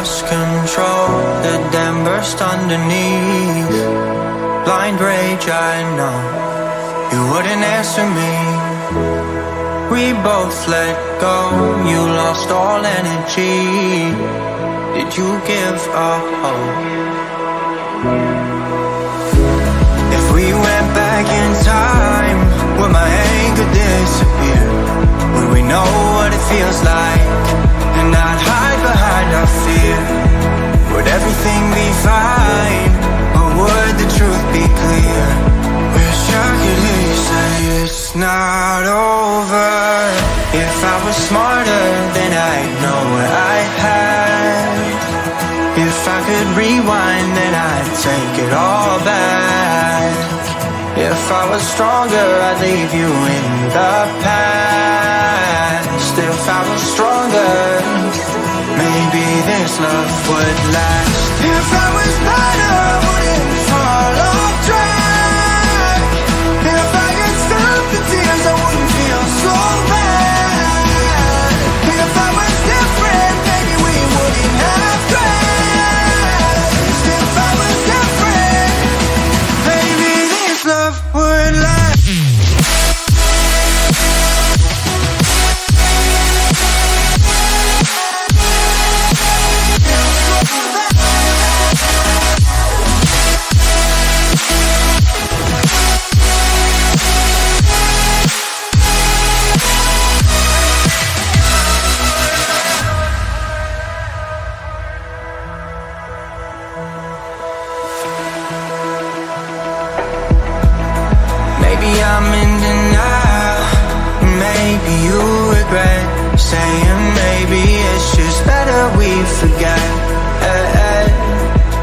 lost control, the dam burst underneath. Blind rage, I know, you wouldn't answer me. We both let go, you lost all energy. Did you give up hope? If we went back in time, would my anger disappear? Would we know what it feels like and not hide behind our fear? Would everything be fine, or would the truth be clear? Wish I could hear you say it's not over. If I was smarter, then I'd know what I had. If I could rewind, then I'd take it all back. If I was stronger, I'd leave you in the past. If I was stronger, maybe this love would last. If I was better, I wouldn't fall off track. If I could stop the tears, I wouldn't feel so bad. If I was different, maybe we wouldn't have crashed. If I was different, maybe this love would last. Maybe I'm in denial, maybe you regret saying maybe it's just better we forget.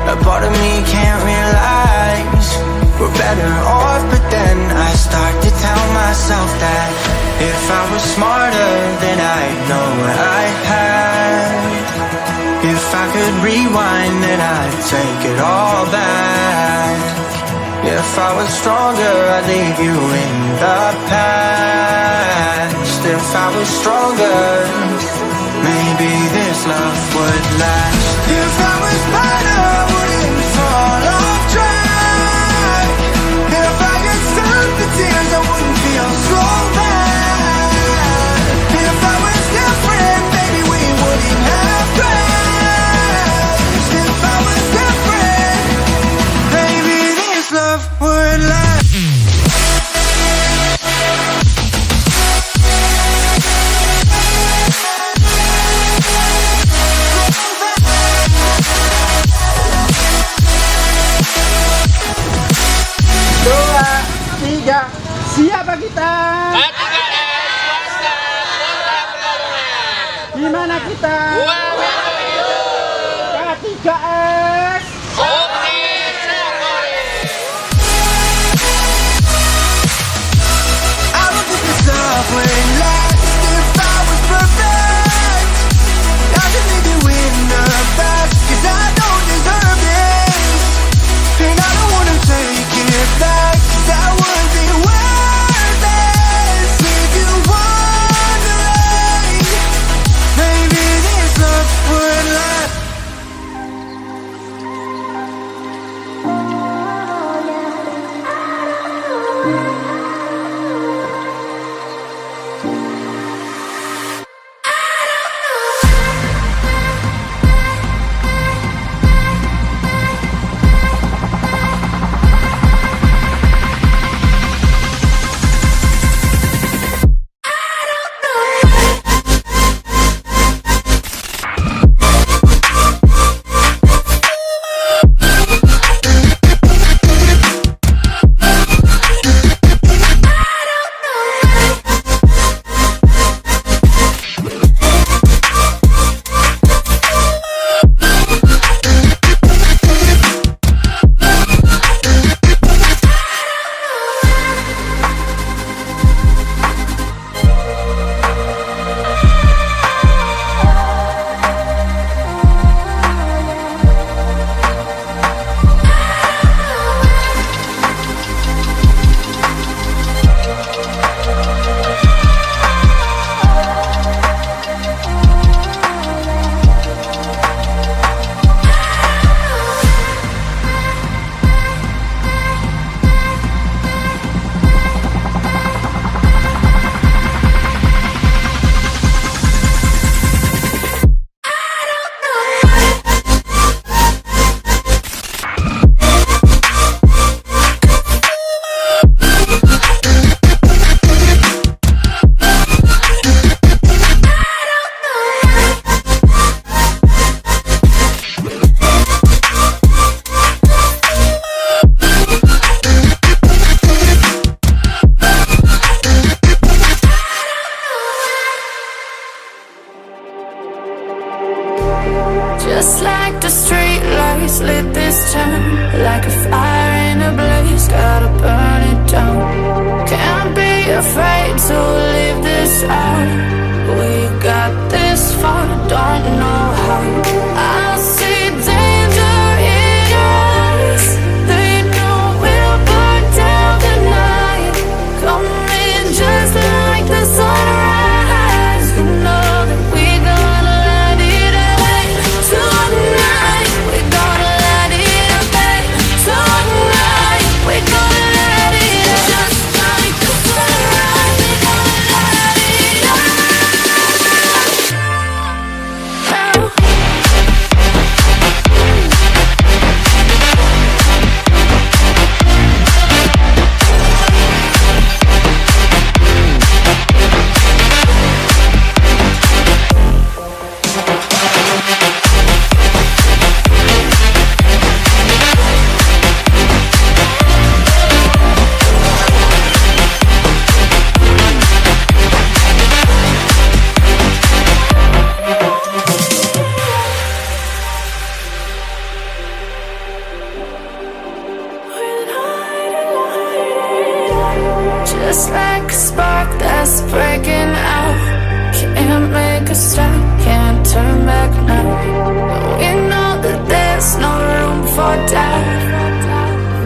A part of me can't realize we're better off, but then I start to tell myself that if I was smarter, then I'd know what I had. If I could rewind, then I'd take it all back. If I was stronger, I'd leave you in the past. If I was stronger, maybe this love would last. If I was better, I wouldn't fall off track. If I could stop the tears, I wouldn't feel so bad. If I was different, maybe we wouldn't have crashed. If I was different, maybe this love would last. Dua, tiga, siapa kita? Swasta, Kota Pekalongan. Gimana kita? K3S. Oke, Sekore. I don't think this love would last if I was perfect. I just need you in the past, 'cause I don't deserve this. And I don't wanna take it back, 'cause that would be worthless. Leave you wondering, maybe this love would last. afraid to leave this out. We got this far, don't know how. I see danger in your eyes. They know we'll burn down the night. Coming just like the sunrise. You know that we're gonna let it away. Tonight, we're gonna let it away. Tonight, we're gonna let it away. Just like the sunrise, we're gonna let it away. Just like a spark that's breaking out. Can't make a stop, can't turn back now. We know that there's no room for doubt.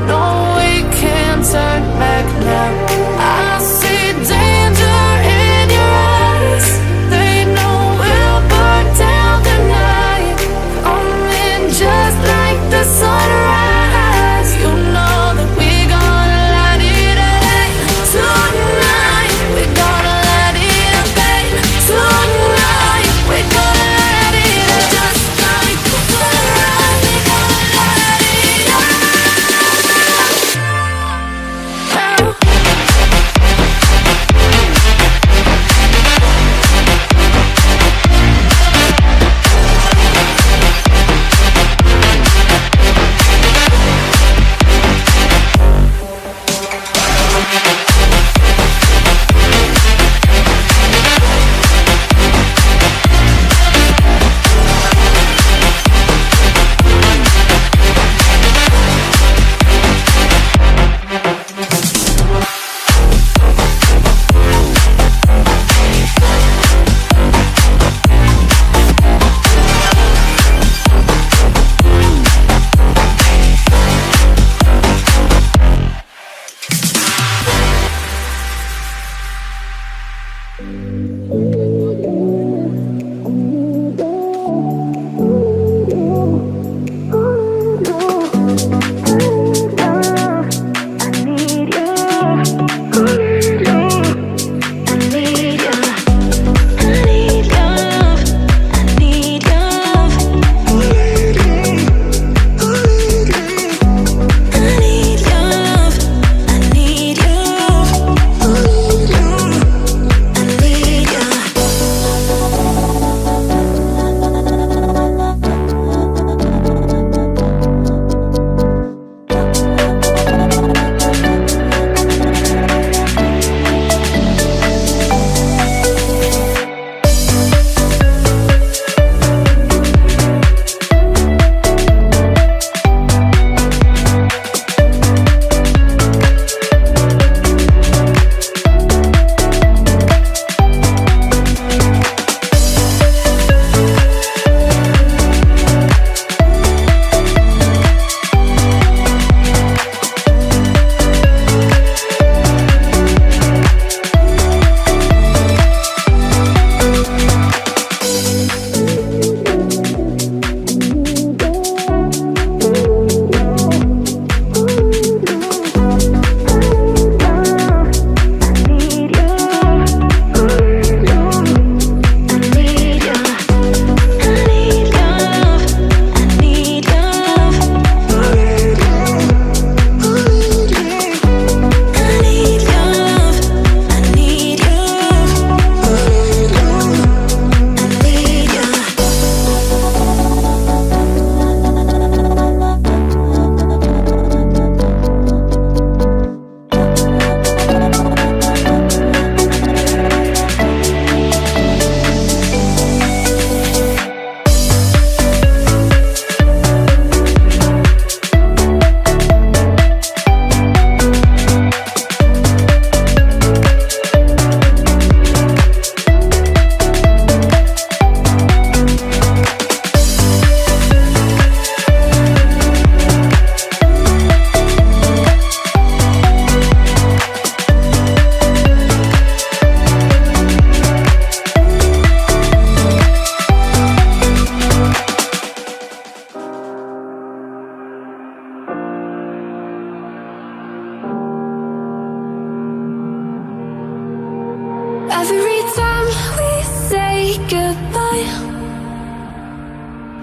No, we can't turn back now. I see danger in your eyes. They know we'll burn down the night. Coming just like the sunrise. You know that we're gonna let it away. Tonight, we're gonna let it away. Tonight, we're gonna let it away.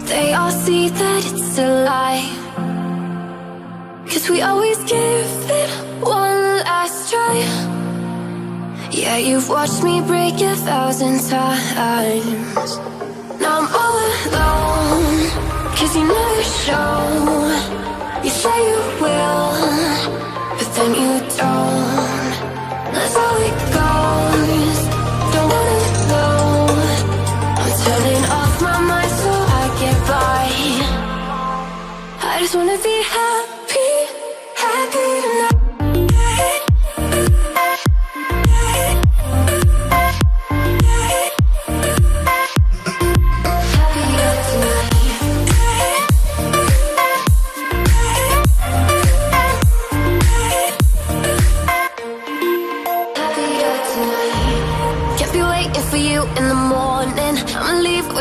they all see that it's a lie. 'Cause we always give it one last try. Yeah, you've watched me break 1,000 times. Now I'm all alone, 'cause you never show. You say you will, but then you don't. That's how it goes, don't wanna know. I'm turning off my mind so I get by. I just wanna be happy, happy tonight.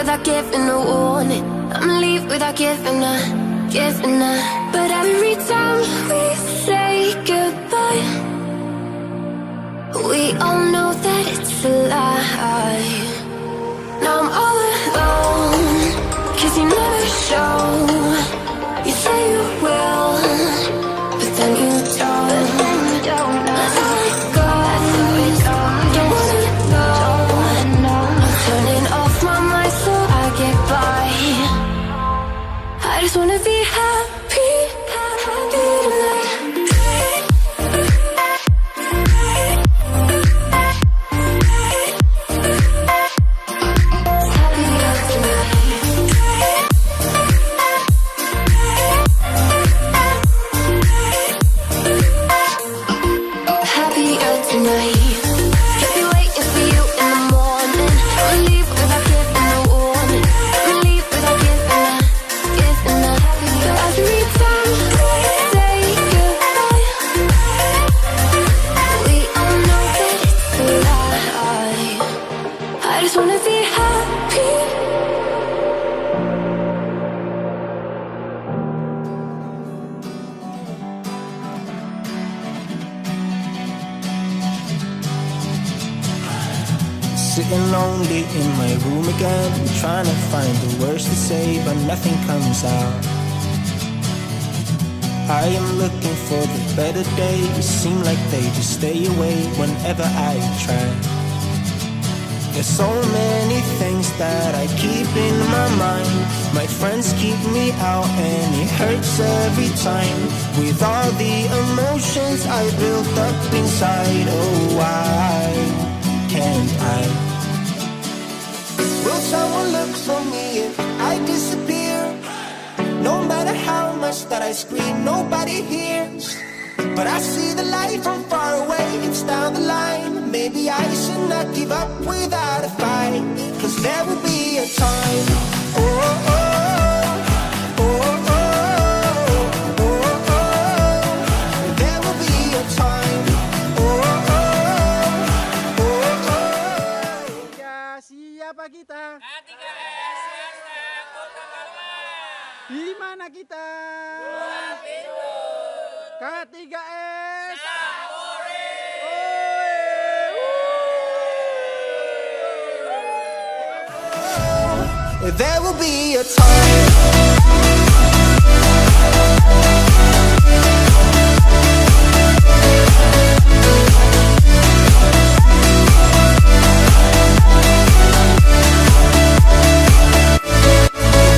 Without giving a warning, I'ma leave without giving a. But every time we say goodbye, we all know that it's a lie. Now I'm all alone, 'cause you never show. You say you will, but then you don't. That's how it goes, don't wanna know. I'm turning off my mind so I get by. I just wanna be happy, happy tonight. Happier tonight. Can't be waiting for you in the morning. I'ma leave without giving a warning. I'ma leave without giving a. So every time we say goodbye, we all know that it's a lie. I just wanna be happy. Sitting lonely in my room again, trying to find the words to say, but nothing comes out. I am looking for the better days, seem like they just stay away whenever I try. There's so many things that I keep in my mind. My friends keep me out and it hurts every time. With all the emotions I built up inside, oh why can't I? Will someone look for me if I disappear? No matter how much that I scream, nobody hears. But I see the light from far away, it's down the line. Maybe I should not give up without a fight. 'Cause there will be a time, oh, oh, oh, oh, oh, oh, oh. There will be a time, oh, oh, oh, oh, oh. Siapa kita? K3S swasta Kota Pekalongan. Di mana kita? K3S there will be a time.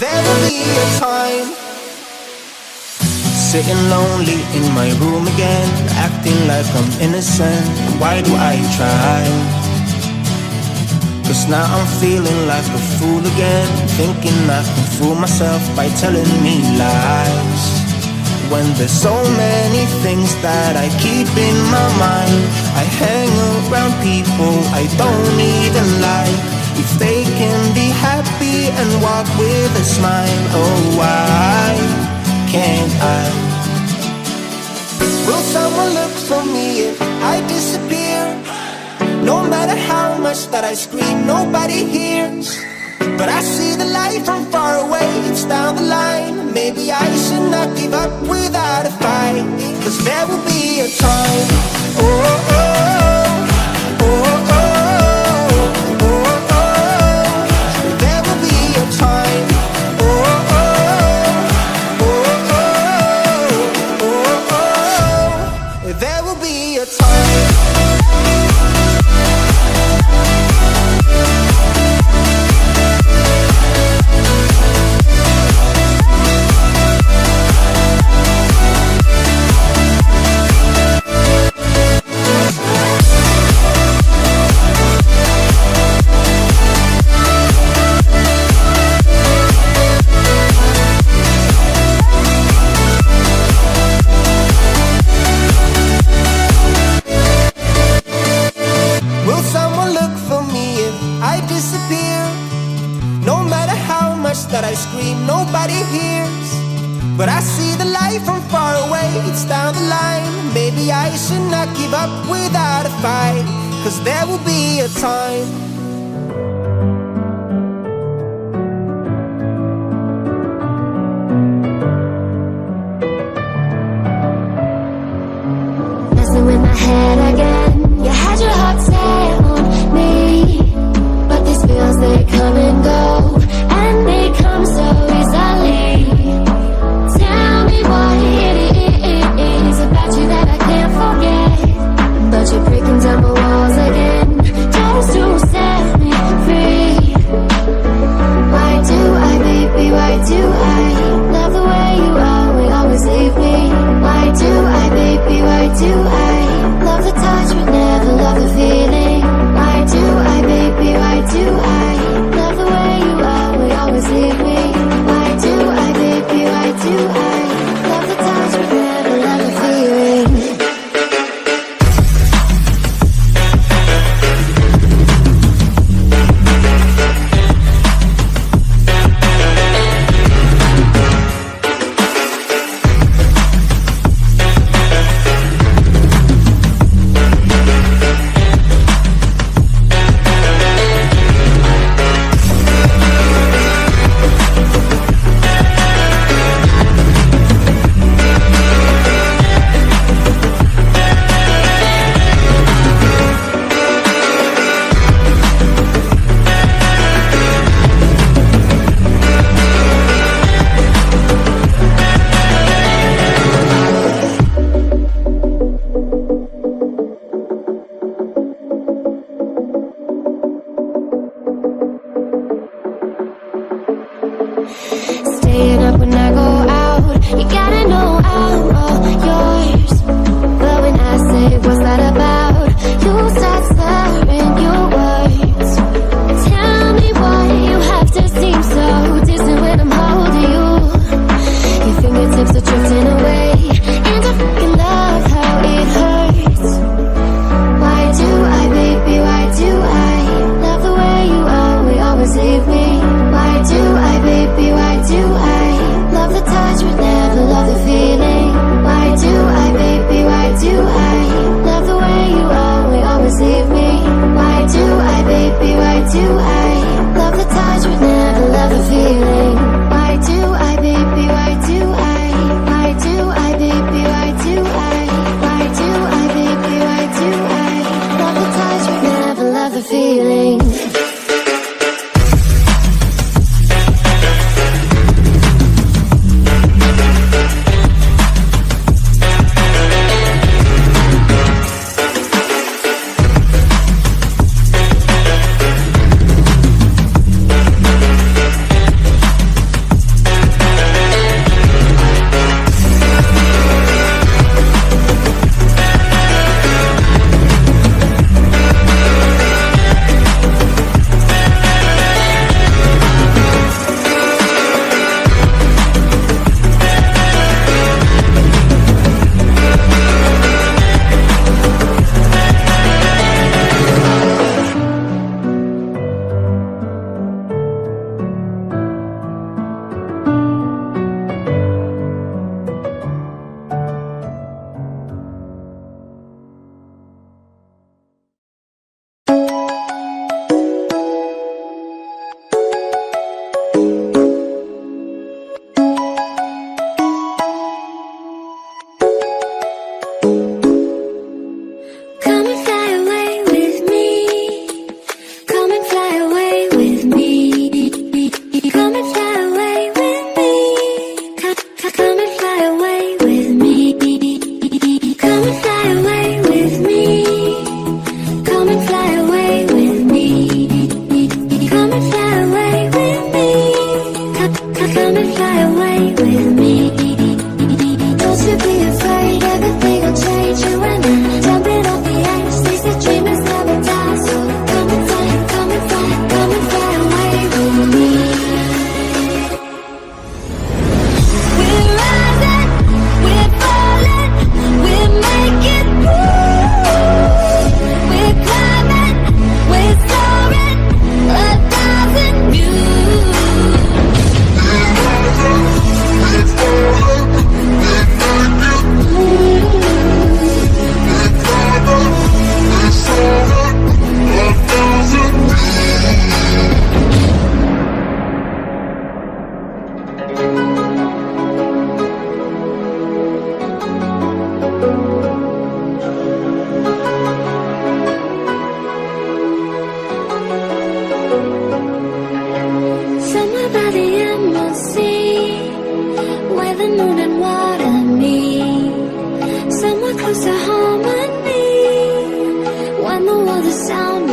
There will be a time. Sitting lonely in my room again, acting like I'm innocent. Why do I try? 'Cause now I'm feeling like a fool again, thinking I can fool myself by telling me lies. When there's so many things that I keep in my mind, I hang around people I don't even like. If they can be happy and walk with a smile, oh why can't I? Will someone look for me if I disappear? No matter how much that I scream, nobody hears. But I see the light from far away, it's down the line. Maybe I should not give up without a fight. 'Cause there will be a time, oh, oh, oh, oh, oh, oh, oh. There will but I see the light from far away. It's down the line. Maybe I should not give up without a fight, 'cause there will be a time. Messing with my head again. You had your heart set on me, but these feels, they come and go, and they come so easily. Tell me what it is about you that I can't forget, but you're breaking down my walls again, just to set me free. Why do I, baby, why do I love the way you always leave me? Why do I, baby, why do I love the touch but never love the feeling? Why do I, baby, why do I love the way you always leave me? Why do I, baby, why do I love the touch but never love the feeling? Staying up when I go out, you gotta know I'm all yours. But when I say what's that about, you start slurring your words. Tell me why you have to seem so distant when I'm holding you. Your fingertips are drifting away, and I fucking love how it hurts. Why do I, baby, why do I love the way you always leave me? Why do I, baby, why do I love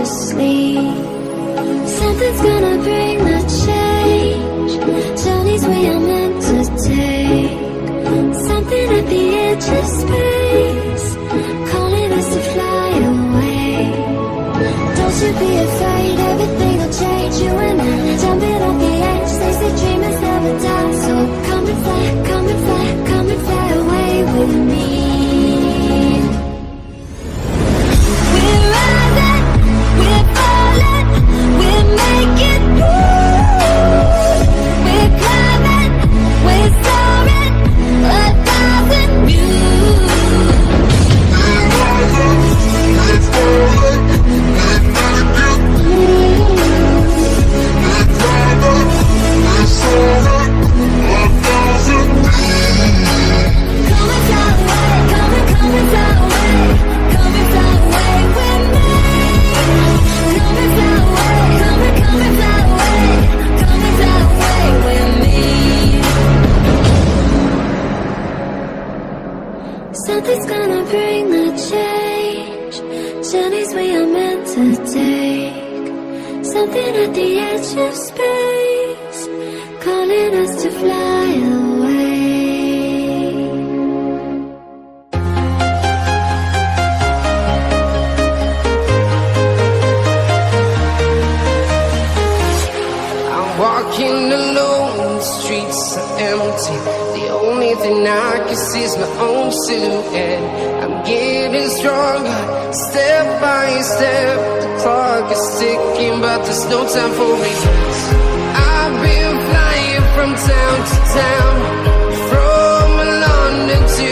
sleep. Something's gonna bring the change. Journeys we are meant to take. Something at the edge of space, calling us to fly away. Don't you be afraid, everything will change. You and I, jumping off the edge. They say dreamers never die. So come and fly, come and fly, come and fly away with me. We're rising, we're falling, we're making moves. We're climbing, we're soaring, 1,000 views. We're rising, we're falling, we're making moves. We're climbing, we're soaring, 1,000 views. Come and fly away, come and fly away, come and fly away with me. Come and fly away, come and fly away, come and fly away with me. Something's gonna bring the change. Journeys we are meant to take. Something at the edge of space, calling us to fly away. I'm walking alone, the streets are empty. The only thing I can see is my own silhouette. I'm getting stronger, step by step. The clock is ticking, but there's no time for regrets. I've been flying from town to town, from London to